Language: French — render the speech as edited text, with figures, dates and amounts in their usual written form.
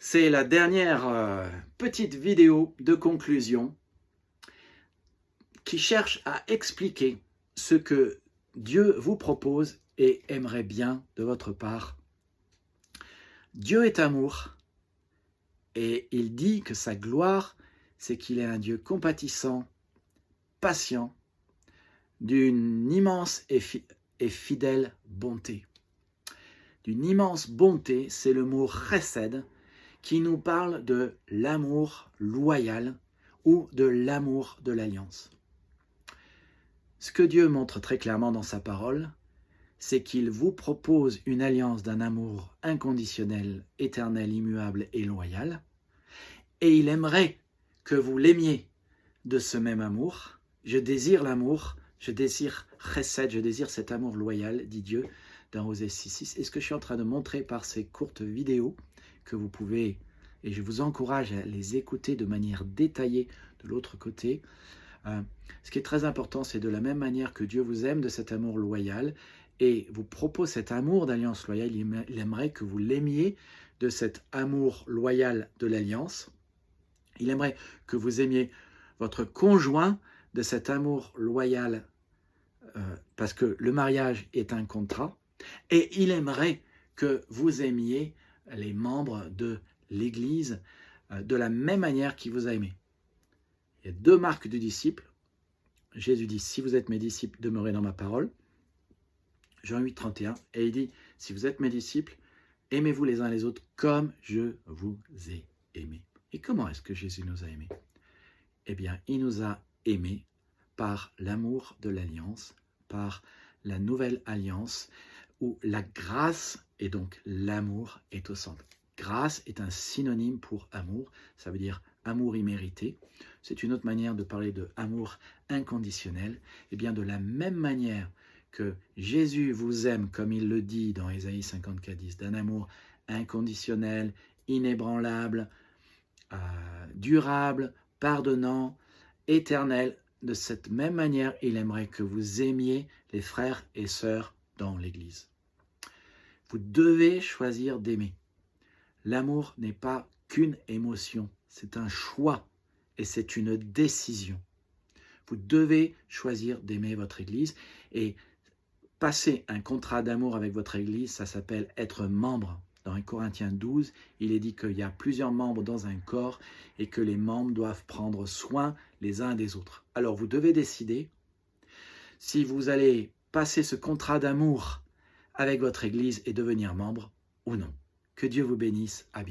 C'est la dernière petite vidéo de conclusion qui cherche à expliquer ce que Dieu vous propose et aimerait bien de votre part. Dieu est amour et il dit que sa gloire, c'est qu'il est un Dieu compatissant, patient, d'une immense et fidèle bonté. D'une immense bonté, c'est le mot chesed qui nous parle de l'amour loyal ou de l'amour de l'alliance. Ce que Dieu montre très clairement dans sa parole, c'est qu'il vous propose une alliance d'un amour inconditionnel, éternel, immuable et loyal, et il aimerait que vous l'aimiez de ce même amour. Je désire l'amour, je désire chesed, je désire cet amour loyal, dit Dieu dans Osée 6.6. Et ce que je suis en train de montrer par ces courtes vidéos, que vous pouvez, et je vous encourage à les écouter de manière détaillée de l'autre côté, ce qui est très important, c'est de la même manière que Dieu vous aime de cet amour loyal et vous propose cet amour d'alliance loyale, il aimerait que vous l'aimiez de cet amour loyal de l'alliance. Il aimerait que vous aimiez votre conjoint de cet amour loyal parce que le mariage est un contrat. Et il aimerait que vous aimiez les membres de l'Église de la même manière qu'il vous a aimé. Il y a deux marques du disciple. Jésus dit, si vous êtes mes disciples, demeurez dans ma parole. Jean 8, 31. Et il dit, si vous êtes mes disciples, aimez-vous les uns les autres comme je vous ai aimés. Et comment est-ce que Jésus nous a aimés? Eh bien, il nous a aimés par l'amour de l'alliance, par la nouvelle alliance, où la grâce et donc l'amour est au centre. Grâce est un synonyme pour amour, ça veut dire amour immérité. C'est une autre manière de parler de amour inconditionnel. Et bien de la même manière que Jésus vous aime, comme il le dit dans Ésaïe 54:10, d'un amour inconditionnel, inébranlable, durable, pardonnant, éternel. De cette même manière, il aimerait que vous aimiez les frères et sœurs dans l'Église. Vous devez choisir d'aimer. L'amour n'est pas qu'une émotion, c'est un choix et c'est une décision. Vous devez choisir d'aimer votre Église et passer un contrat d'amour avec votre Église, ça s'appelle être membre. Dans 1 Corinthiens 12, il est dit qu'il y a plusieurs membres dans un corps et que les membres doivent prendre soin les uns des autres. Alors vous devez décider si vous allez passer ce contrat d'amour avec votre Église et devenir membre ou non. Que Dieu vous bénisse. À bientôt.